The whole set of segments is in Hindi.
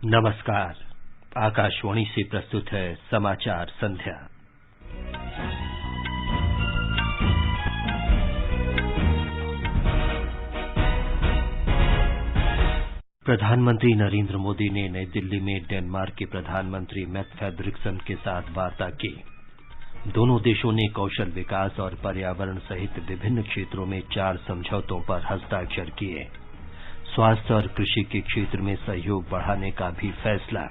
नमस्कार। आकाशवाणी से प्रस्तुत है समाचार संध्या। प्रधानमंत्री नरेंद्र मोदी ने नई दिल्ली में डेनमार्क के प्रधानमंत्री मेट्टे फ्रेडरिक्सन के साथ वार्ता की। दोनों देशों ने कौशल विकास और पर्यावरण सहित विभिन्न क्षेत्रों में 4 समझौतों पर हस्ताक्षर किए। स्वास्थ्य और कृषि के क्षेत्र में सहयोग बढ़ाने का भी फैसला।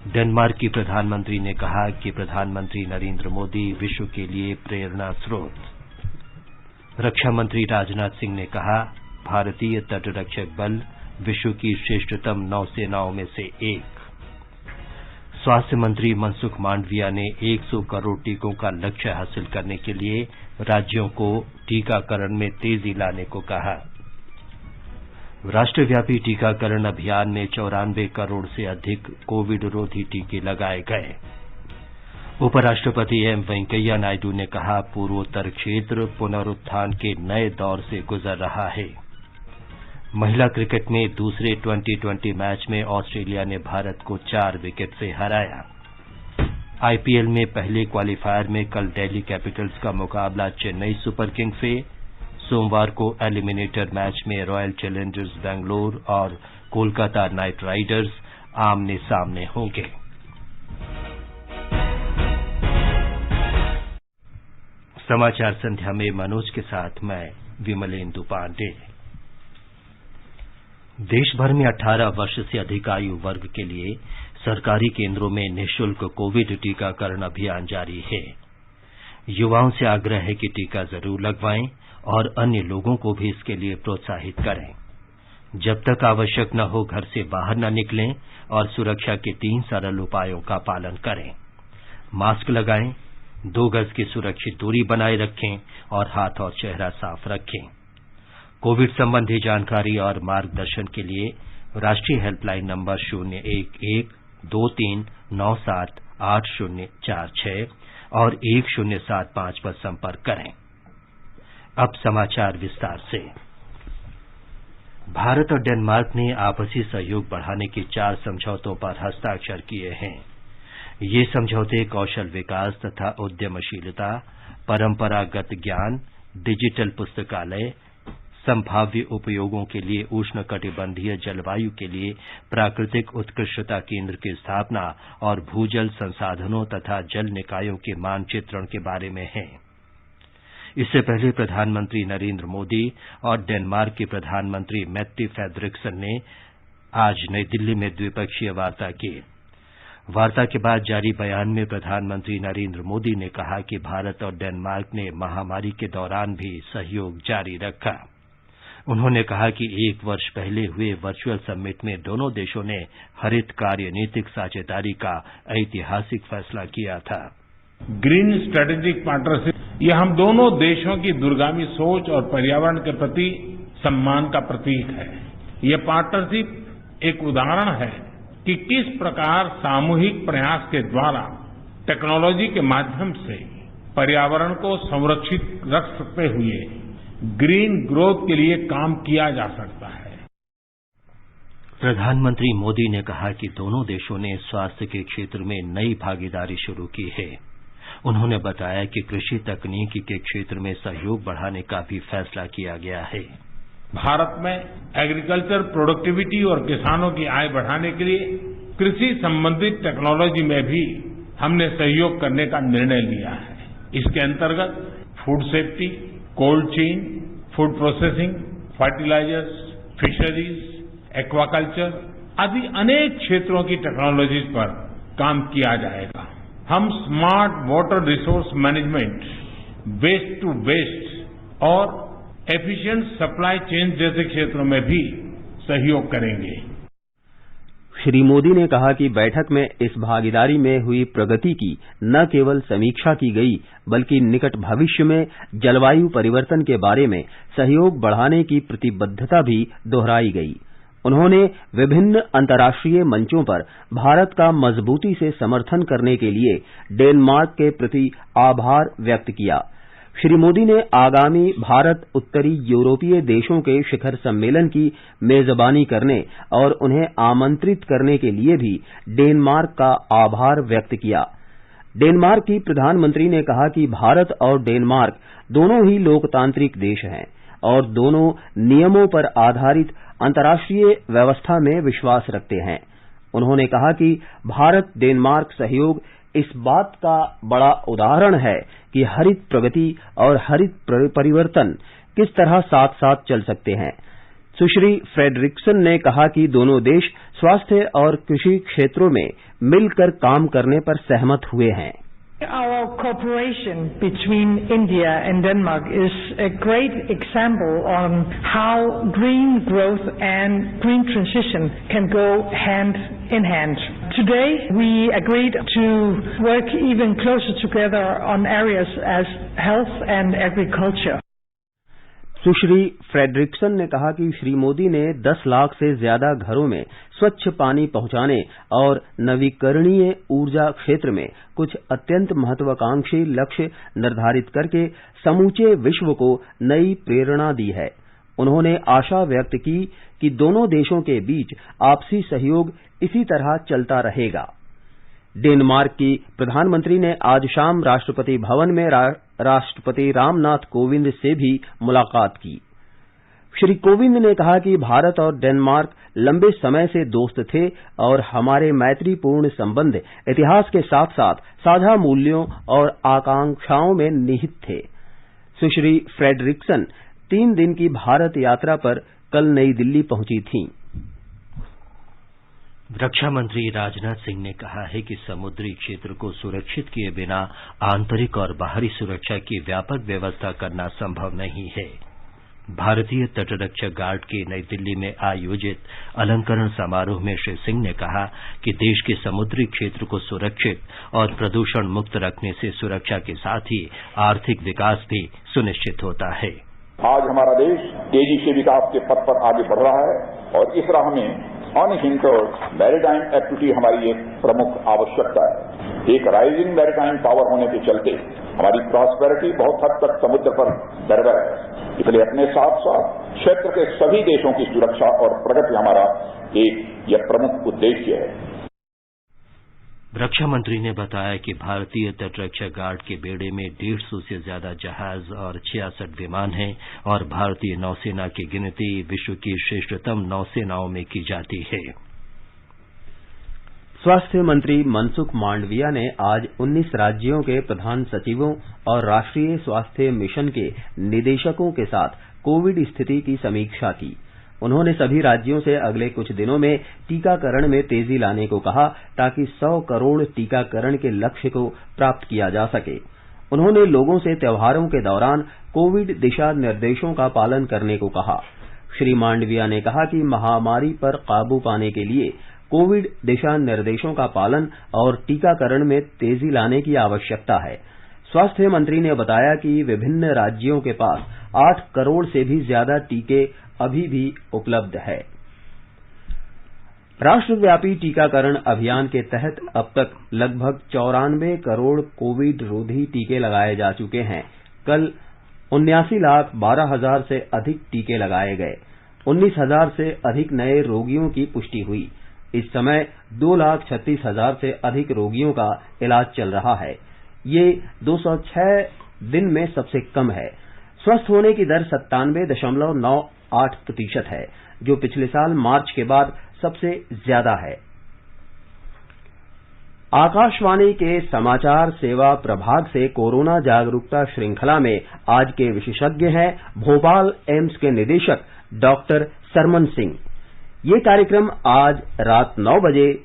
डेनमार्क की प्रधानमंत्री ने कहा कि प्रधानमंत्री नरेंद्र मोदी विश्व के लिए प्रेरणा स्रोत। रक्षा मंत्री राजनाथ सिंह ने कहा, भारतीय तटरक्षक बल विश्व की श्रेष्ठतम नौसेनाओं में से एक। स्वास्थ्य मंत्री मनसुख मांडविया ने 100 करोड़ टीकों का लक्ष्य हासिल करने के लिए राज्यों को टीकाकरण में तेजी लाने को कहा। राष्ट्रव्यापी टीकाकरण अभियान में 94 करोड़ से अधिक कोविड रोधी टीके लगाए गए। उपराष्ट्रपति एम वेंकैया नायडू ने कहा, पूर्वोत्तर क्षेत्र पुनरुत्थान के नए दौर से गुजर रहा है। महिला क्रिकेट में दूसरे T20 मैच में ऑस्ट्रेलिया ने भारत को 4 विकेट से हराया। आईपीएल में पहले क्वालीफायर में कल दिल्ली कैपिटल्स का मुकाबला चेन्नई सुपर किंग्स से। सोमवार को एलिमिनेटर मैच में रॉयल चैलेंजर्स बेंगलोर और कोलकाता नाइट राइडर्स आमने सामने होंगे। समाचार संध्या में मनोज के साथ मैं विमलेंदु पांडे। देश भर में 18 वर्ष से अधिक आयु वर्ग के लिए सरकारी केंद्रों में निःशुल्क कोविड टीकाकरण अभियान जारी है। युवाओं से आग्रह है कि टीका जरूर लगवाएं और अन्य लोगों को भी इसके लिए प्रोत्साहित करें। जब तक आवश्यक न हो घर से बाहर न निकलें और सुरक्षा के 3 सरल उपायों का पालन करें। मास्क लगाएं, 2 गज की सुरक्षित दूरी बनाए रखें और हाथ और चेहरा साफ रखें। कोविड संबंधी जानकारी और मार्गदर्शन के लिए राष्ट्रीय हेल्पलाइन नंबर 01123978046 और 1075 पर संपर्क करें। अब समाचार विस्तार से। भारत और डेनमार्क ने आपसी सहयोग बढ़ाने के 4 समझौतों पर हस्ताक्षर किए हैं। ये समझौते कौशल विकास तथा उद्यमशीलता, परंपरागत ज्ञान, डिजिटल पुस्तकालय, संभाव्य उपयोगों के लिए उष्णकटिबंधीय जलवायु के लिए प्राकृतिक उत्कृष्टता केंद्र की स्थापना और भूजल संसाधनों तथा जल निकायों के मानचित्रण के बारे में है। इससे पहले प्रधानमंत्री नरेंद्र मोदी और डेनमार्क के प्रधानमंत्री मेट्टे फ्रेडरिक्सन ने आज नई दिल्ली में द्विपक्षीय वार्ता की। वार्ता के बाद जारी बयान में प्रधानमंत्री नरेंद्र मोदी ने कहा कि भारत और डेनमार्क ने महामारी के दौरान भी सहयोग जारी रखा। उन्होंने कहा कि 1 वर्ष पहले हुए वर्चुअल समिट में दोनों देशों ने हरित कार्यनीतिक साझेदारी का ऐतिहासिक फैसला किया था। ग्रीन स्ट्रेटेजिक पार्टनरशिप ये हम दोनों देशों की दूरगामी सोच और पर्यावरण के प्रति सम्मान का प्रतीक है। ये पार्टनरशिप एक उदाहरण है कि किस प्रकार सामूहिक प्रयास के द्वारा टेक्नोलॉजी के माध्यम से पर्यावरण को संरक्षित रख सकते हुए ग्रीन ग्रोथ के लिए काम किया जा सकता है। प्रधानमंत्री मोदी ने कहा कि दोनों देशों ने स्वास्थ्य के क्षेत्र में नई भागीदारी शुरू की है। उन्होंने बताया कि कृषि तकनीकी के क्षेत्र में सहयोग बढ़ाने का भी फैसला किया गया है। भारत में एग्रीकल्चर प्रोडक्टिविटी और किसानों की आय बढ़ाने के लिए कृषि संबंधित टेक्नोलॉजी में भी हमने सहयोग करने का निर्णय लिया है। इसके अंतर्गत food safety, cold chain, food processing, fertilisers, fisheries, aquaculture आदि अनेक क्षेत्रों की टेक्नोलॉजीज पर काम किया जाएगा। हम smart water resource management, waste to waste और एफिशिएंट सप्लाई चेन जैसे क्षेत्रों में भी सहयोग करेंगे। श्री मोदी ने कहा कि बैठक में इस भागीदारी में हुई प्रगति की न केवल समीक्षा की गई बल्कि निकट भविष्य में जलवायु परिवर्तन के बारे में सहयोग बढ़ाने की प्रतिबद्धता भी दोहराई गई। उन्होंने विभिन्न अंतर्राष्ट्रीय मंचों पर भारत का मजबूती से समर्थन करने के लिए डेनमार्क के प्रति आभार व्यक्त किया। श्री मोदी ने आगामी भारत उत्तरी यूरोपीय देशों के शिखर सम्मेलन की मेजबानी करने और उन्हें आमंत्रित करने के लिए भी डेनमार्क का आभार व्यक्त किया। डेनमार्क की प्रधानमंत्री ने कहा कि भारत और डेनमार्क दोनों ही लोकतांत्रिक देश हैं और दोनों नियमों पर आधारित अंतर्राष्ट्रीय व्यवस्था में विश्वास रखते हैं। उन्होंने कहा कि भारत डेनमार्क सहयोग इस बात का बड़ा उदाहरण है कि हरित प्रगति और हरित परिवर्तन किस तरह साथ साथ चल सकते हैं। सुश्री फ्रेडरिक्सन ने कहा कि दोनों देश स्वास्थ्य और कृषि क्षेत्रों में मिलकर काम करने पर सहमत हुए हैं। Our cooperation between India and Denmark is a great example on how green growth and green transition can go hand in hand. Today, we agreed to work even closer together on areas as health and agriculture. Sushri Frederiksen ने कहा कि श्री मोदी ने 10 लाख से ज्यादा घरों में स्वच्छ पानी पहुंचाने और नवीकरणीय ऊर्जा क्षेत्र में कुछ अत्यंत महत्वाकांक्षी लक्ष्य निर्धारित करके समूचे विश्व को नई प्रेरणा दी है। उन्होंने आशा व्यक्त की कि दोनों देशों के बीच आपसी सहयोग इसी तरह चलता रहेगा। डेनमार्क की प्रधानमंत्री ने आज शाम राष्ट्रपति भवन में राष्ट्रपति रामनाथ कोविंद से भी मुलाकात की। श्री कोविंद ने कहा कि भारत और डेनमार्क लंबे समय से दोस्त थे और हमारे मैत्रीपूर्ण संबंध इतिहास के साथ साथ साझा मूल्यों और आकांक्षाओं में निहित थे। सुश्री फ्रेडरिक्सन 3 दिन की भारत यात्रा पर कल नई दिल्ली पहुंची थीं। रक्षा मंत्री राजनाथ सिंह ने कहा है कि समुद्री क्षेत्र को सुरक्षित किए बिना आंतरिक और बाहरी सुरक्षा की व्यापक व्यवस्था करना संभव नहीं है। भारतीय तटरक्षक गार्ड के नई दिल्ली में आयोजित अलंकरण समारोह में श्री सिंह ने कहा कि देश के समुद्री क्षेत्र को सुरक्षित और प्रदूषण मुक्त रखने से सुरक्षा के साथ ही आर्थिक विकास भी सुनिश्चित होता है। आज हमारा देश तेजी से विकास के पथ पर आगे बढ़ रहा है और इस राह में अनहिंडर्ड मैरीटाइम एक्टिविटी हमारी एक प्रमुख आवश्यकता है। एक राइजिंग मैरीटाइम पावर होने के चलते हमारी प्रॉस्पेरिटी बहुत हद तक समुद्र पर निर्भर है। इसलिए अपने साथ साथ क्षेत्र के सभी देशों की सुरक्षा और प्रगति हमारा यह प्रमुख उद्देश्य है। रक्षा मंत्री ने बताया कि भारतीय तटरक्षक गार्ड के बेड़े में 150 से ज्यादा जहाज और 66 विमान हैं और भारतीय नौसेना की गिनती विश्व की श्रेष्ठतम नौसेनाओं में की जाती है। स्वास्थ्य मंत्री मनसुख मांडविया ने आज 19 राज्यों के प्रधान सचिवों और राष्ट्रीय स्वास्थ्य मिशन के निदेशकों के साथ कोविड स्थिति की समीक्षा की। उन्होंने सभी राज्यों से अगले कुछ दिनों में टीकाकरण में तेजी लाने को कहा ताकि 100 करोड़ टीकाकरण के लक्ष्य को प्राप्त किया जा सके। उन्होंने लोगों से त्योहारों के दौरान कोविड दिशा निर्देशों का पालन करने को कहा। श्री मांडविया ने कहा कि महामारी पर काबू पाने के लिए कोविड दिशा निर्देशों का पालन और टीकाकरण में तेजी लाने की आवश्यकता है। स्वास्थ्य मंत्री ने बताया कि विभिन्न राज्यों के पास 8 करोड़ से भी ज्यादा टीके अभी भी उपलब्ध है। राष्ट्रव्यापी टीकाकरण अभियान के तहत अब तक लगभग 94 करोड़ कोविड रोधी टीके लगाए जा चुके हैं। कल 79,12,000 से अधिक टीके लगाए गए। 19,000 से अधिक नए रोगियों की पुष्टि हुई। इस समय 2,36,000 से अधिक रोगियों का इलाज चल रहा है। ये 206 दिन में सबसे कम है। स्वस्थ होने की दर 97.98% है, जो पिछले साल मार्च के बाद सबसे ज्यादा है। आकाशवाणी के समाचार सेवा प्रभाग से कोरोना जागरूकता श्रृंखला में आज के विशेषज्ञ हैं भोपाल एम्स के निदेशक डॉक्टर सरमन सिंह। ये कार्यक्रम आज रात 9 बजे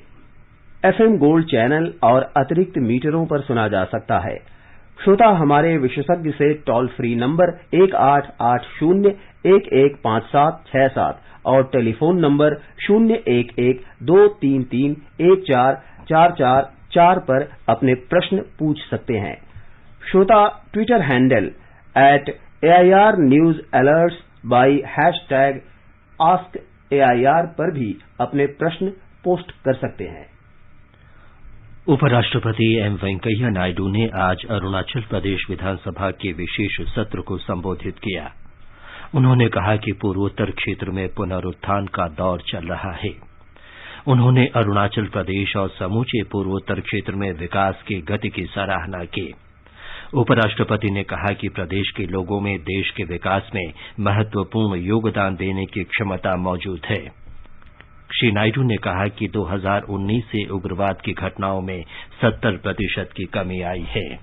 FM गोल्ड चैनल और अतिरिक्त मीटरों पर सुना जा सकता है। श्रोता हमारे विशेषज्ञ से टोल फ्री नंबर 1880115767 और टेलीफोन नंबर 01123314444 पर अपने प्रश्न पूछ सकते हैं। श्रोता Twitter handle @AIR News Alerts by #AskAIR पर भी अपने प्रश्न पोस्ट कर सकते हैं। उपराष्ट्रपति एम वेंकैया नायडू ने आज अरुणाचल प्रदेश विधानसभा के विशेष सत्र को संबोधित किया। उन्होंने कहा कि पूर्वोत्तर क्षेत्र में पुनरुत्थान का दौर चल रहा है। उन्होंने अरुणाचल प्रदेश और समूचे पूर्वोत्तर क्षेत्र में विकास की गति की सराहना की। उपराष्ट्रपति ने कहा कि प्रदेश के लोगों में देश के विकास में महत्वपूर्ण योगदान देने की क्षमता मौजूद है। श्री नायडू ने कहा कि 2019 से उग्रवाद की घटनाओं में 70% की कमी आई है।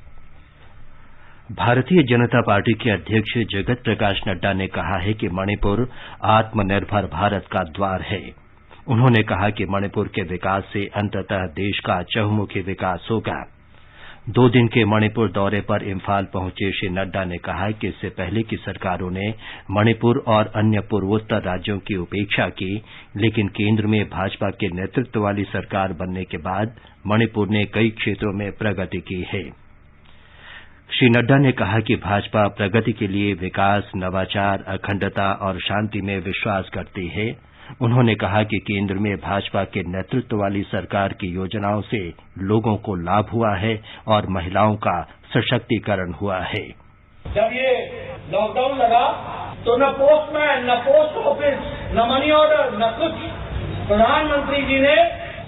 भारतीय जनता पार्टी के अध्यक्ष जगत प्रकाश नड्डा ने कहा है कि मणिपुर आत्मनिर्भर भारत का द्वार है। उन्होंने कहा कि मणिपुर के विकास से अंततः देश का चहुमुखी विकास होगा। 2 दिन के मणिपुर दौरे पर इम्फाल पहुंचे श्री नड्डा ने कहा कि इससे पहले की सरकारों ने मणिपुर और अन्य पूर्वोत्तर राज्यों की उपेक्षा की, लेकिन केंद्र में भाजपा के नेतृत्व वाली सरकार बनने के बाद मणिपुर ने कई क्षेत्रों में प्रगति की है। श्री नड्डा ने कहा कि भाजपा प्रगति के लिए विकास, नवाचार, अखंडता और शांति में विश्वास करती है। उन्होंने कहा कि केंद्र में भाजपा के नेतृत्व वाली सरकार की योजनाओं से लोगों को लाभ हुआ है और महिलाओं का सशक्तिकरण हुआ है। जब ये लॉकडाउन लगा तो न पोस्टमैन, न पोस्ट ऑफिस, न मनी ऑर्डर, न कुछ। प्रधानमंत्री जी ने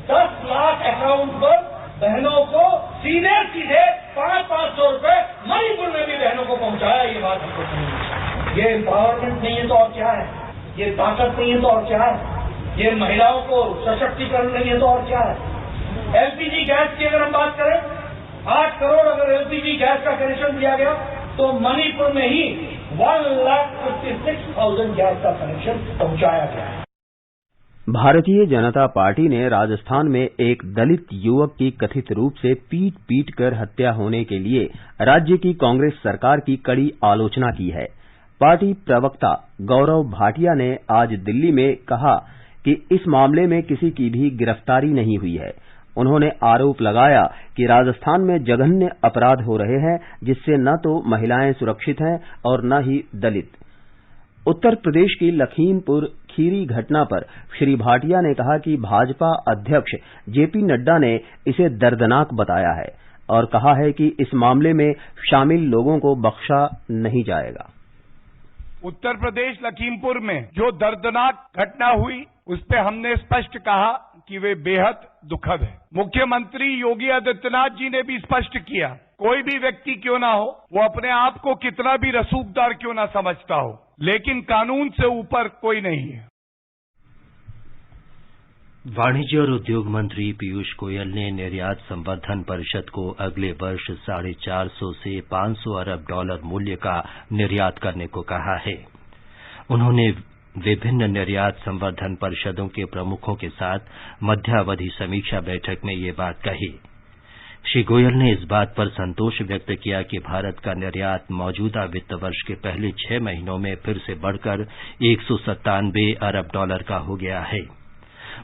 10 लाख अकाउंट पर बहनों को सीधे 500 रुपए मणिपुर में भी बहनों को पहुंचाया। ये बात हमको समझ, ये एम्पावरमेंट नहीं है तो और क्या है? ये ताकत नहीं है तो और क्या है? ये महिलाओं को सशक्तिकरण नहीं है तो और क्या है? एलपीजी गैस की अगर हम बात करें, 8 करोड़ अगर एलपीजी गैस का कनेक्शन दिया गया तो मणिपुर में ही 1,56,000 गैस का कनेक्शन पहुंचाया गया है। भारतीय जनता पार्टी ने राजस्थान में एक दलित युवक की कथित रूप से पीट कर हत्या होने के लिए राज्य की कांग्रेस सरकार की कड़ी आलोचना की है। पार्टी प्रवक्ता गौरव भाटिया ने आज दिल्ली में कहा कि इस मामले में किसी की भी गिरफ्तारी नहीं हुई है। उन्होंने आरोप लगाया कि राजस्थान में जघन्य अपराध हो रहे हैं, जिससे न तो महिलाएं सुरक्षित हैं और न ही दलित। उत्तर प्रदेश की लखीमपुर खीरी घटना पर श्री भाटिया ने कहा कि भाजपा अध्यक्ष जेपी नड्डा ने इसे दर्दनाक बताया है और कहा है कि इस मामले में शामिल लोगों को बख्शा नहीं जाएगा। उत्तर प्रदेश लखीमपुर में जो दर्दनाक घटना हुई उस पे हमने स्पष्ट कहा कि वे बेहद दुखद है। मुख्यमंत्री योगी आदित्यनाथ जी ने भी स्पष्ट किया, कोई भी व्यक्ति क्यों ना हो, वो अपने आप को कितना भी रसूखदार क्यों ना समझता हो, लेकिन कानून से ऊपर कोई नहीं है। वाणिज्य और उद्योग मंत्री पीयूष गोयल ने निर्यात संवर्धन परिषद को अगले वर्ष 450 से $500 अरब मूल्य का निर्यात करने को कहा है। उन्होंने विभिन्न निर्यात संवर्धन परिषदों के प्रमुखों के साथ मध्यावधि समीक्षा बैठक में ये बात कही। श्री गोयल ने इस बात पर संतोष व्यक्त किया कि भारत का निर्यात मौजूदा वित्त वर्ष के पहले 6 महीनों में फिर से बढ़कर $197 अरब का हो गया है।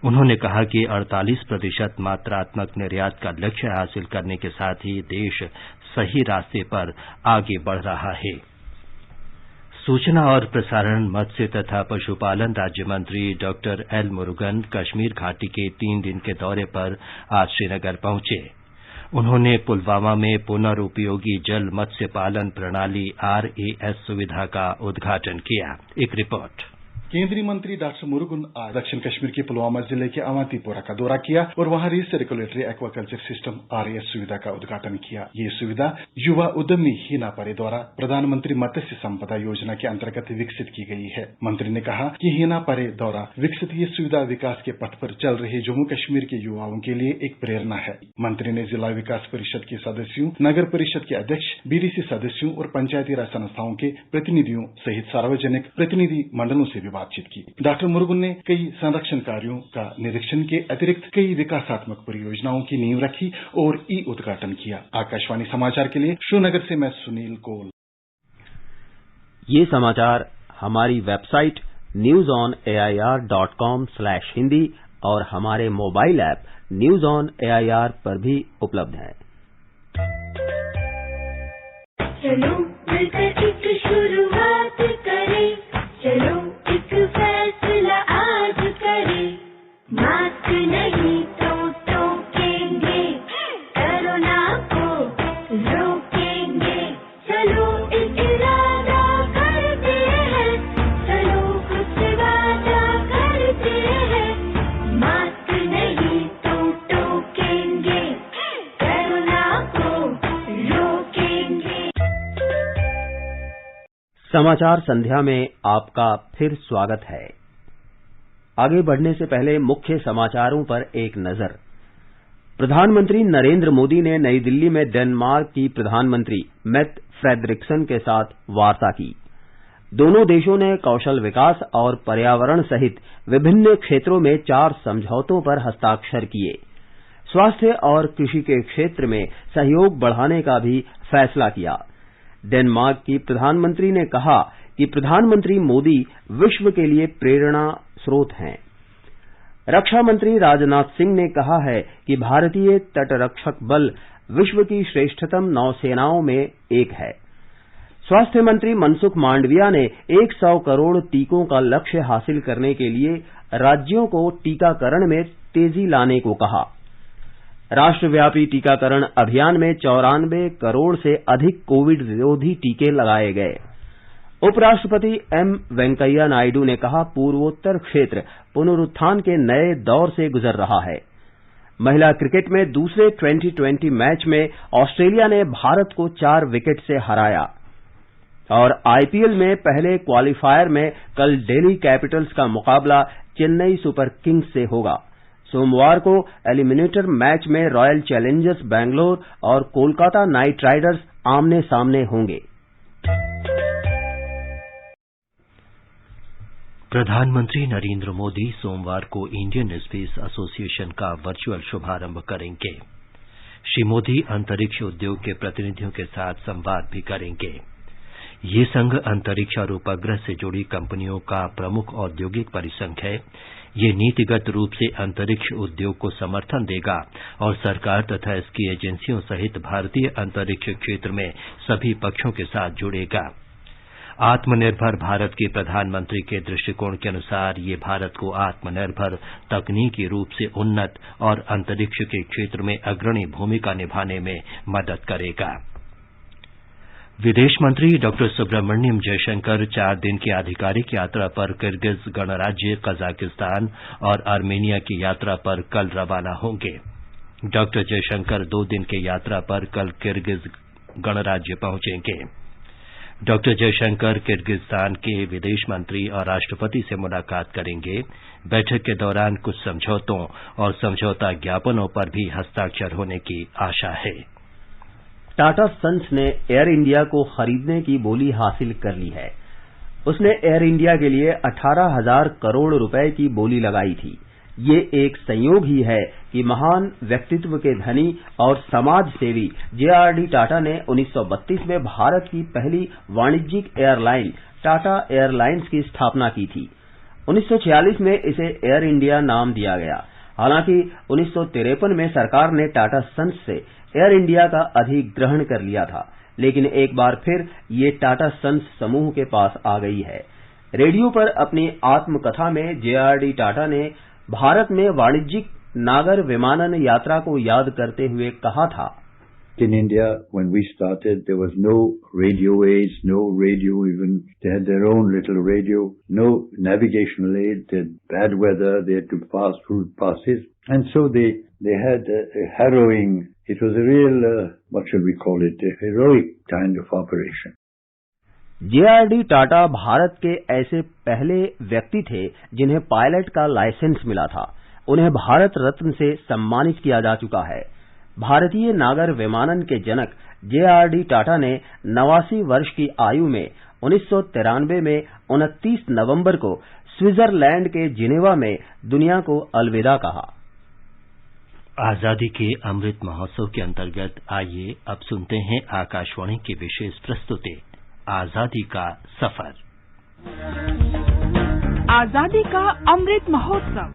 उन्होंने कहा कि 48% मात्रात्मक निर्यात का लक्ष्य हासिल करने के साथ ही देश सही रास्ते पर आगे बढ़ रहा है। सूचना और प्रसारण, मत्स्य तथा पशुपालन राज्य मंत्री डॉक्टर एल मुरुगन कश्मीर घाटी के 3 दिन के दौरे पर आज श्रीनगर पहुंचे। उन्होंने पुलवामा में पुनर्उपयोगी जल मत्स्य पालन प्रणाली RAS सुविधा का उद्घाटन किया। एक रिपोर्ट। केंद्रीय मंत्री डॉक्टर मुरुगन आज दक्षिण कश्मीर के पुलवामा जिले के अवंतीपोरा का दौरा किया और वहां रिसर्कुलेटरी एक्वाकल्चर सिस्टम RAS सुविधा का उद्घाटन किया। ये सुविधा युवा उद्यमी हीना परे द्वारा प्रधानमंत्री मत्स्य संपदा योजना के अंतर्गत विकसित की गई है। मंत्री ने कहा कि हीना परे द्वारा विकसित ये सुविधा विकास के पथ पर चल रहे जम्मू कश्मीर के युवाओं के लिए एक प्रेरणा है। मंत्री ने जिला विकास परिषद के सदस्यों, नगर परिषद के अध्यक्ष, BDC सदस्यों और पंचायती राज संस्थाओं के प्रतिनिधियों सहित सार्वजनिक प्रतिनिधि मंडलों से भी बातचीत की। डॉक्टर मुरुगन ने कई संरक्षण कार्यों का निरीक्षण के अतिरिक्त कई विकासात्मक परियोजनाओं की नींव रखी और उद्घाटन किया। आकाशवाणी समाचार के लिए श्रीनगर से मैं सुनील कोल। ये समाचार हमारी वेबसाइट newsonair.com/hindi और हमारे mobile app news on AIR पर भी उपलब्ध है। चलो मिलकर एक शुरुआत करें, चलो एक फैसला आज करें, मास्क नहीं तो टोकेंगे, समाचार संध्या में आपका फिर स्वागत है। आगे बढ़ने से पहले मुख्य समाचारों पर एक नजर। प्रधानमंत्री नरेंद्र मोदी ने नई दिल्ली में डेनमार्क की प्रधानमंत्री मेट्टे फ्रेडरिक्सन के साथ वार्ता की। दोनों देशों ने कौशल विकास और पर्यावरण सहित विभिन्न क्षेत्रों में 4 समझौतों पर हस्ताक्षर किए। स्वास्थ्य और कृषि के क्षेत्र में सहयोग बढ़ाने का भी फैसला किया। डेनमार्क की प्रधानमंत्री ने कहा कि प्रधानमंत्री मोदी विश्व के लिए प्रेरणा स्रोत हैं। रक्षा मंत्री राजनाथ सिंह ने कहा है कि भारतीय तटरक्षक बल विश्व की श्रेष्ठतम नौसेनाओं में एक है। स्वास्थ्य मंत्री मनसुख मांडविया ने 100 करोड़ टीकों का लक्ष्य हासिल करने के लिए राज्यों को टीकाकरण में तेजी लाने को कहा। राष्ट्रव्यापी टीकाकरण अभियान में 94 करोड़ से अधिक कोविड विरोधी टीके लगाए गए। उपराष्ट्रपति एम वेंकैया नायडू ने कहा, पूर्वोत्तर क्षेत्र पुनरुत्थान के नए दौर से गुजर रहा है। महिला क्रिकेट में दूसरे T20 मैच में ऑस्ट्रेलिया ने भारत को 4 विकेट से हराया। और आईपीएल में पहले क्वालीफायर में कल दिल्ली कैपिटल्स का मुकाबला चेन्नई सुपर किंग्स से होगा। सोमवार को एलिमिनेटर मैच में रॉयल चैलेंजर्स बैंगलोर और कोलकाता नाइट राइडर्स आमने सामने होंगे। प्रधानमंत्री नरेंद्र मोदी सोमवार को इंडियन स्पेस एसोसिएशन का वर्चुअल शुभारंभ करेंगे। श्री मोदी अंतरिक्ष उद्योग के प्रतिनिधियों के साथ संवाद भी करेंगे। ये संघ अंतरिक्ष और उपग्रह से जुड़ी कंपनियों का प्रमुख औद्योगिक परिसंघ है। ये नीतिगत रूप से अंतरिक्ष उद्योग को समर्थन देगा और सरकार तथा इसकी एजेंसियों सहित भारतीय अंतरिक्ष क्षेत्र में सभी पक्षों के साथ जुड़ेगा। आत्मनिर्भर भारत के प्रधानमंत्री के दृष्टिकोण के अनुसार ये भारत को आत्मनिर्भर, तकनीकी रूप से उन्नत और अंतरिक्ष के क्षेत्र में अग्रणी भूमिका निभाने में मदद करेगा। विदेश मंत्री डॉक्टर सुब्रमण्यम जयशंकर 4 दिन की आधिकारिक यात्रा पर किर्गिज गणराज्य, कजाकिस्तान और आर्मेनिया की यात्रा पर कल रवाना होंगे। डॉक्टर जयशंकर 2 दिन की यात्रा पर कल किर्गिज गणराज्य पहुंचेंगे। डॉक्टर जयशंकर किर्गिस्तान के विदेश मंत्री और राष्ट्रपति से मुलाकात करेंगे। बैठक के दौरान कुछ समझौतों और समझौता ज्ञापनों पर भी हस्ताक्षर होने की आशा है। टाटा सन्स ने एयर इंडिया को खरीदने की बोली हासिल कर ली है। उसने एयर इंडिया के लिए 18,000 करोड़ रुपए की बोली लगाई थी। ये एक संयोग ही है कि महान व्यक्तित्व के धनी और समाज सेवी JRD टाटा ने 1932 में भारत की पहली वाणिज्यिक एयरलाइन टाटा एयरलाइंस की स्थापना की थी। 1946 में इसे एयर इंडिया नाम दिया गया। हालांकि 1953 में सरकार ने टाटा सन्स से एयर इंडिया का अधिग्रहण कर लिया था, लेकिन एक बार फिर ये टाटा सन्स समूह के पास आ गई है। रेडियो पर अपनी आत्मकथा में JRD टाटा ने भारत में वाणिज्यिक नागर विमानन यात्रा को याद करते हुए कहा था, In India, when we started, there was no radio aids, no radio even. They had their own little radio, no navigational aid. They had bad weather. They had to pass through passes. And so they had a harrowing, it was a real, what shall we call it, a heroic kind of operation. JRD Tata Bharat के ऐसे पहले व्यक्ति थे जिन्हें पायलट का लाइसेंस मिला था। उन्हें भारत रत्न से सम्मानित किया जा चुका है। भारतीय नागर विमानन के जनक JRD टाटा ने 89 वर्ष की आयु में 1993 में 29 नवंबर को स्विट्जरलैंड के जिनेवा में दुनिया को अलविदा कहा। आजादी के अमृत महोत्सव के अंतर्गत आइए अब सुनते हैं आकाशवाणी की विशेष प्रस्तुति आजादी का सफर। आजादी का अमृत महोत्सव।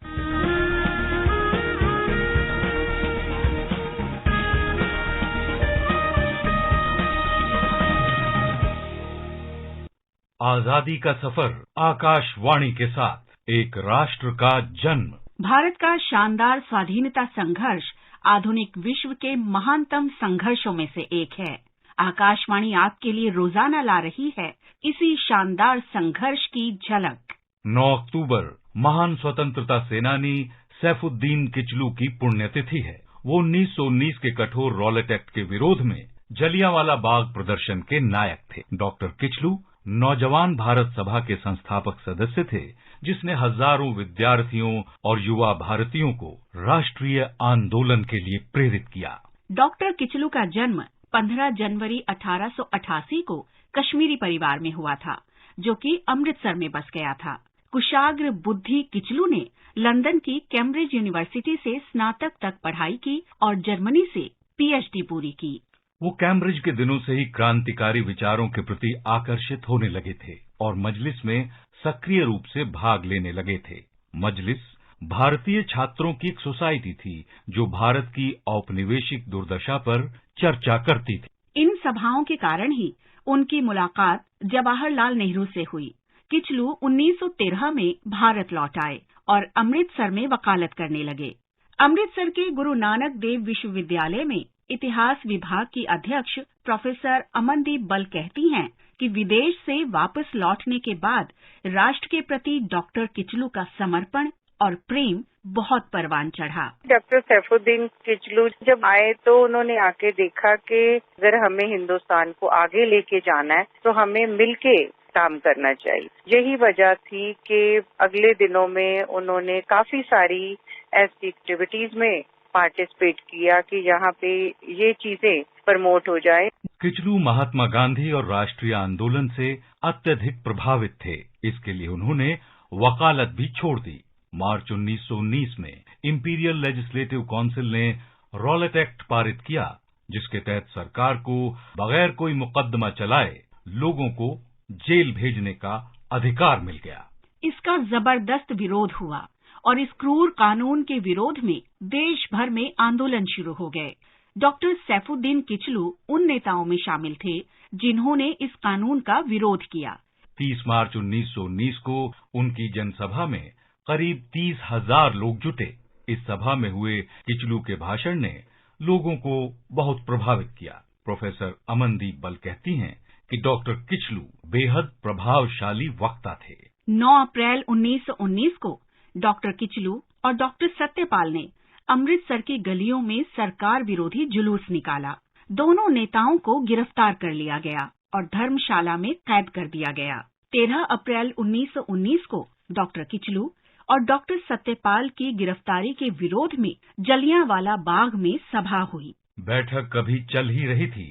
आजादी का सफर आकाशवाणी के साथ एक राष्ट्र का जन्म। भारत का शानदार स्वाधीनता संघर्ष आधुनिक विश्व के महानतम संघर्षों में से एक है। आकाशवाणी आपके लिए रोजाना ला रही है इसी शानदार संघर्ष की झलक। 9 अक्टूबर महान स्वतंत्रता सेनानी सैफुद्दीन किचलू की पुण्यतिथि है। वो 1919 के कठोर रॉलेट एक्ट के विरोध में जलियांवाला बाग प्रदर्शन के नायक थे। डॉक्टर किचलू नौजवान भारत सभा के संस्थापक सदस्य थे, जिसने हजारों विद्यार्थियों और युवा भारतीयों को राष्ट्रीय आंदोलन के लिए प्रेरित किया। डॉक्टर किचलू का जन्म 15 जनवरी 1888 को कश्मीरी परिवार में हुआ था, जो कि अमृतसर में बस गया था। कुशाग्र बुद्धि किचलू ने लंदन की कैम्ब्रिज यूनिवर्सिटी से स्नातक तक पढ़ाई की और जर्मनी से पीएचडी पूरी की। वो कैम्ब्रिज के दिनों से ही क्रांतिकारी विचारों के प्रति आकर्षित होने लगे थे और मजलिस में सक्रिय रूप से भाग लेने लगे थे। मजलिस भारतीय छात्रों की एक सोसाइटी थी जो भारत की औपनिवेशिक दुर्दशा पर चर्चा करती थी। इन सभाओं के कारण ही उनकी मुलाकात जवाहरलाल नेहरू से हुई। किचलू 1913 में भारत लौट आए और अमृतसर में वकालत करने लगे। अमृतसर के गुरु नानक देव विश्वविद्यालय में इतिहास विभाग की अध्यक्ष प्रोफेसर अमनदीप बल कहती हैं कि विदेश से वापस लौटने के बाद राष्ट्र के प्रति डॉक्टर किचलू का समर्पण और प्रेम बहुत परवान चढ़ा। डॉक्टर सैफुद्दीन किचलू जब आए तो उन्होंने आके देखा कि अगर हमें हिंदुस्तान को आगे लेके जाना है तो हमें मिलके काम करना चाहिए। यही वजह थी कि अगले दिनों में उन्होंने काफी सारी ऐसी एक्टिविटीज में पार्टिसिपेट किया कि यहाँ पे ये चीजें प्रमोट हो जाए। किचलू महात्मा गांधी और राष्ट्रीय आंदोलन से अत्यधिक प्रभावित थे। इसके लिए उन्होंने वकालत भी छोड़ दी। मार्च 1919 में इंपीरियल लेजिस्लेटिव काउंसिल ने रॉलेट एक्ट पारित किया, जिसके तहत सरकार को बगैर कोई मुकदमा चलाए लोगों को जेल भेजने का अधिकार मिल गया। इसका जबरदस्त विरोध हुआ और इस क्रूर कानून के विरोध में देश भर में आंदोलन शुरू हो गए। डॉक्टर सैफुद्दीन किचलू उन नेताओं में शामिल थे जिन्होंने इस कानून का विरोध किया। 30 मार्च 1919 को उनकी जनसभा में करीब 30,000 लोग जुटे। इस सभा में हुए किचलू के भाषण ने लोगों को बहुत प्रभावित किया। प्रोफेसर अमनदीप बल कहती हैं कि डॉक्टर किचलू बेहद प्रभावशाली वक्ता थे। 9 अप्रैल 1919 को डॉक्टर किचलू और डॉक्टर सत्यपाल ने अमृतसर की गलियों में सरकार विरोधी जुलूस निकाला। दोनों नेताओं को गिरफ्तार कर लिया गया और धर्मशाला में कैद कर दिया गया। 13 अप्रैल 1919 को डॉक्टर किचलू और डॉक्टर सत्यपाल की गिरफ्तारी के विरोध में जलियांवाला बाग में सभा हुई। बैठक कभी चल ही रही थी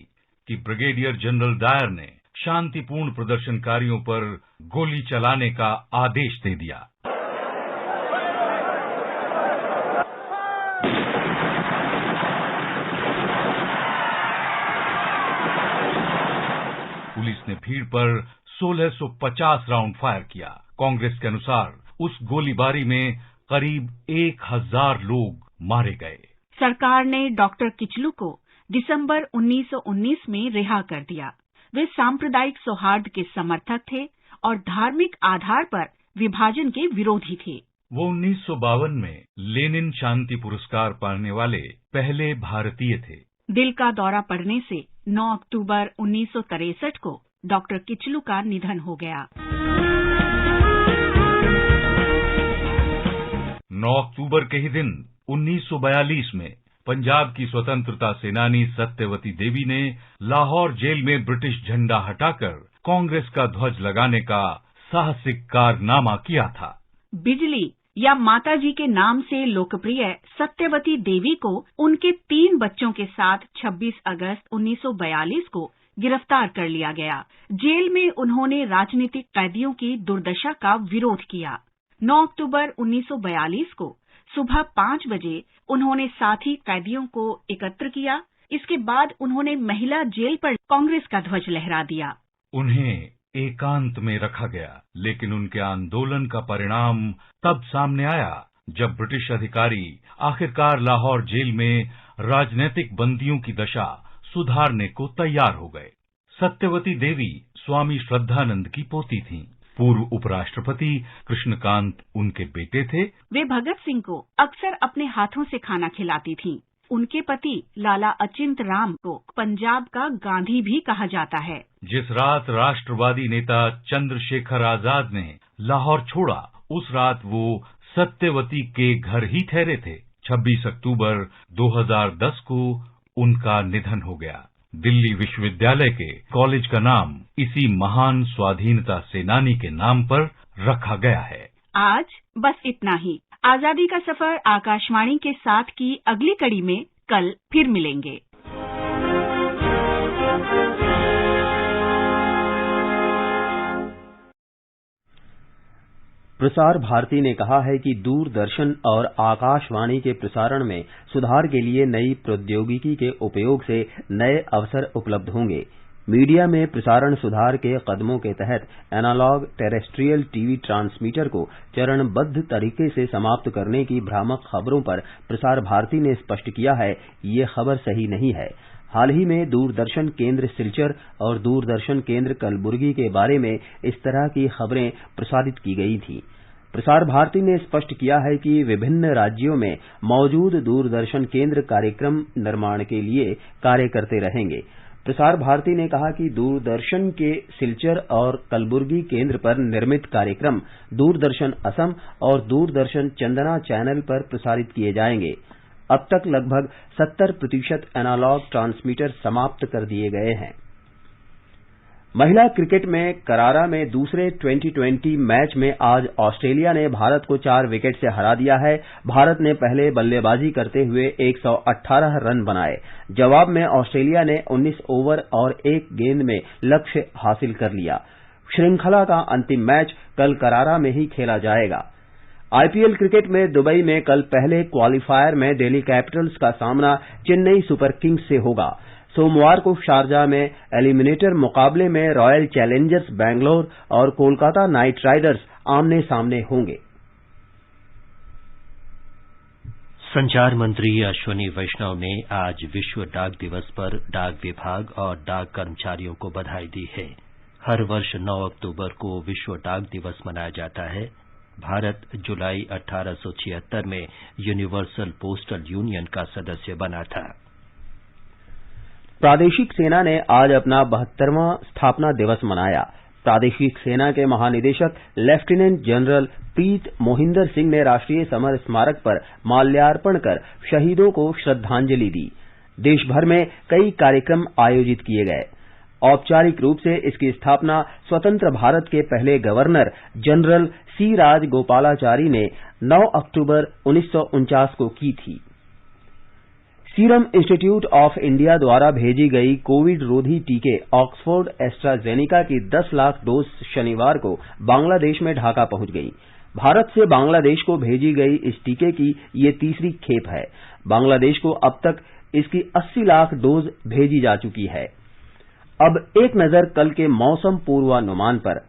कि ब्रिगेडियर जनरल डायर ने शांतिपूर्ण प्रदर्शनकारियों पर गोली चलाने का आदेश दे दिया। पुलिस ने भीड़ पर 1650 राउंड फायर किया। कांग्रेस के अनुसार उस गोलीबारी में करीब 1000 लोग मारे गए। सरकार ने डॉक्टर किचलू को दिसंबर 1919 में रिहा कर दिया। वे सांप्रदायिक सौहार्द के समर्थक थे और धार्मिक आधार पर विभाजन के विरोधी थे। वो 1952 में लेनिन शांति पुरस्कार पाने वाले पहले भारतीय थे। दिल का दौरा पड़ने से 9 अक्टूबर 1963 को डॉक्टर किचलू का निधन हो गया। 9 अक्टूबर के ही दिन 1942 में पंजाब की स्वतंत्रता सेनानी सत्यवती देवी ने लाहौर जेल में ब्रिटिश झंडा हटाकर कांग्रेस का ध्वज लगाने का साहसिक कारनामा किया था। बिजली या माताजी के नाम से लोकप्रिय सत्यवती देवी को उनके 3 बच्चों के साथ 26 अगस्त 1942 को गिरफ्तार कर लिया गया। जेल में उन्होंने राजनीतिक कैदियों की दुर्दशा का विरोध किया। 9 अक्टूबर 1942 को सुबह 5 बजे उन्होंने साथी कैदियों को एकत्र किया। इसके बाद उन्होंने महिला जेल पर कांग्रेस का ध्वज लहरा दिया। उन्हें एकांत में रखा गया, लेकिन उनके आंदोलन का परिणाम तब सामने आया जब ब्रिटिश अधिकारी आखिरकार लाहौर जेल में राजनीतिक बंदियों की दशा सुधारने को तैयार हो गए। सत्यवती देवी स्वामी श्रद्धानंद की पोती थीं। पूर्व उपराष्ट्रपति कृष्णकांत उनके बेटे थे। वे भगत सिंह को अक्सर अपने हाथों से खाना खिलाती थीं। उनके पति लाला अचिंत राम को पंजाब का गांधी भी कहा जाता है। जिस रात राष्ट्रवादी नेता चंद्रशेखर आजाद ने लाहौर छोड़ा, उस रात वो सत्यवती के घर ही ठहरे थे। 26 अक्टूबर 2010 को उनका निधन हो गया। दिल्ली विश्वविद्यालय के कॉलेज का नाम इसी महान स्वाधीनता सेनानी के नाम पर रखा गया है। आज बस इतना ही। आजादी का सफर आकाशवाणी के साथ की अगली कड़ी में कल फिर मिलेंगे। प्रसार भारती ने कहा है कि दूरदर्शन और आकाशवाणी के प्रसारण में सुधार के लिए नई प्रौद्योगिकी के उपयोग से नए अवसर उपलब्ध होंगे। मीडिया में प्रसारण सुधार के कदमों के तहत एनालॉग टेरेस्ट्रियल टीवी ट्रांसमीटर को चरणबद्ध तरीके से समाप्त करने की भ्रामक खबरों पर प्रसार भारती ने स्पष्ट किया है, ये खबर सही नहीं है। हाल ही में दूरदर्शन केंद्र सिलचर और दूरदर्शन केंद्र कलबुर्गी के बारे में इस तरह की खबरें प्रसारित की गई थीं। प्रसार भारती ने स्पष्ट किया है कि विभिन्न राज्यों में मौजूद दूरदर्शन केंद्र कार्यक्रम निर्माण के लिए कार्य करते रहेंगे। प्रसार भारती ने कहा कि दूरदर्शन के सिलचर और कलबुर्गी केंद्र पर निर्मित कार्यक्रम दूरदर्शन असम और दूरदर्शन चंदना चैनल पर प्रसारित किए जाएंगे। अब तक लगभग 70% एनालॉग ट्रांसमीटर समाप्त कर दिए गए हैं। महिला क्रिकेट में करारा में दूसरे 2020 मैच में आज ऑस्ट्रेलिया ने भारत को 4 विकेट से हरा दिया है। भारत ने पहले बल्लेबाजी करते हुए 118 रन बनाए। जवाब में ऑस्ट्रेलिया ने 19 ओवर और 1 गेंद में लक्ष्य हासिल कर लिया। श्रृंखला का अंतिम मैच कल करारा में ही खेला जाएगा। आईपीएल क्रिकेट में दुबई में कल पहले क्वालीफायर में दिल्ली कैपिटल्स का सामना चेन्नई सुपर किंग्स से होगा। सोमवार को शारजाह में एलिमिनेटर मुकाबले में रॉयल चैलेंजर्स बैंगलोर और कोलकाता नाइट राइडर्स आमने सामने होंगे। संचार मंत्री अश्विनी वैष्णव ने आज विश्व डाक दिवस पर डाक विभाग और डाक कर्मचारियों को बधाई दी है। हर वर्ष 9 अक्टूबर को विश्व डाक दिवस मनाया जाता है। भारत जुलाई 1876 में यूनिवर्सल पोस्टल यूनियन का सदस्य बना था। प्रादेशिक सेना ने आज अपना 72वां स्थापना दिवस मनाया। प्रादेशिक सेना के महानिदेशक लेफ्टिनेंट जनरल प्रीत मोहिंदर सिंह ने राष्ट्रीय समर स्मारक पर माल्यार्पण कर शहीदों को श्रद्धांजलि दी। देश भर में कई कार्यक्रम आयोजित किए गए। औपचारिक रूप से इसकी स्थापना स्वतंत्र भारत के पहले गवर्नर जनरल सी राजगोपालाचारी ने 9 अक्टूबर 1949 को की थी। सीरम इंस्टीट्यूट ऑफ इंडिया द्वारा भेजी गई कोविड रोधी टीके ऑक्सफोर्ड एस्ट्राजेनेका की 10 लाख डोज शनिवार को बांग्लादेश में ढाका पहुंच गई। भारत से बांग्लादेश को भेजी गई इस टीके की ये तीसरी खेप है। बांग्लादेश को अब तक इसकी 80 लाख डोज भेजी जा चुकी है। अब एक नजर कल के मौसम पूर्वानुमान पर।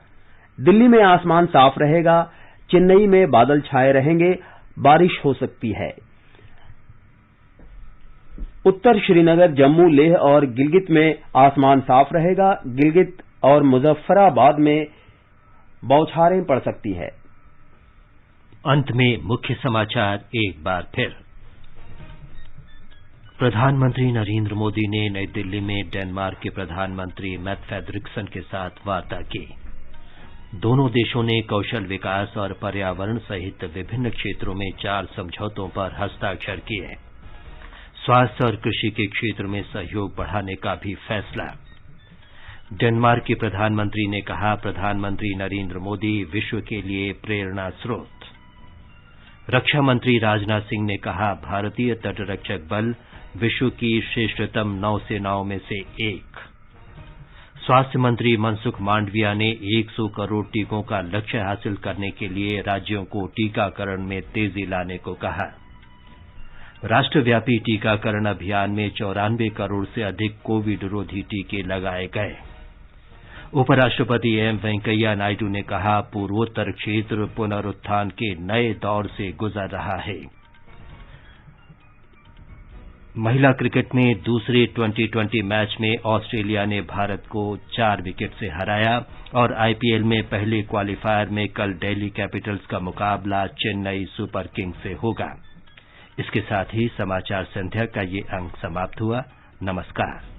दिल्ली में आसमान साफ रहेगा, चेन्नई में बादल छाए रहेंगे, बारिश हो सकती है। उत्तर श्रीनगर, जम्मू, लेह और गिलगित में आसमान साफ रहेगा। गिलगित और मुजफ्फराबाद में बौछारें पड़ सकती है। अंत में मुख्य समाचार एक बार फिर। प्रधानमंत्री नरेंद्र मोदी ने नई दिल्ली में डेनमार्क के प्रधानमंत्री मैट फ्रेडरिक्सन के साथ वार्ता की। दोनों देशों ने कौशल विकास और पर्यावरण सहित विभिन्न क्षेत्रों में 4 समझौतों पर हस्ताक्षर किए। स्वास्थ्य और कृषि के क्षेत्र में सहयोग बढ़ाने का भी फैसला। डेनमार्क के प्रधानमंत्री ने कहा, प्रधानमंत्री नरेंद्र मोदी विश्व के लिए प्रेरणा स्रोत। रक्षा मंत्री राजनाथ सिंह ने कहा, भारतीय तटरक्षक बल विश्व की श्रेष्ठतम नौसेनाओं में से एक। स्वास्थ्य मंत्री मनसुख मांडविया ने 100 करोड़ टीकों का लक्ष्य हासिल करने के लिए राज्यों को टीकाकरण में तेजी लाने को कहा। राष्ट्रव्यापी टीकाकरण अभियान में 94 करोड़ से अधिक कोविड रोधी टीके लगाए गए। उपराष्ट्रपति एम वेंकैया नायडू ने कहा, पूर्वोत्तर क्षेत्र पुनरुत्थान के नए दौर से गुजर रहा है। महिला क्रिकेट में दूसरे 2020 मैच में ऑस्ट्रेलिया ने भारत को 4 विकेट से हराया और आईपीएल में पहले क्वालीफायर में कल दिल्ली कैपिटल्स का मुकाबला चेन्नई सुपर किंग्स से होगा। इसके साथ ही समाचार संध्या का ये अंक समाप्त हुआ। नमस्कार।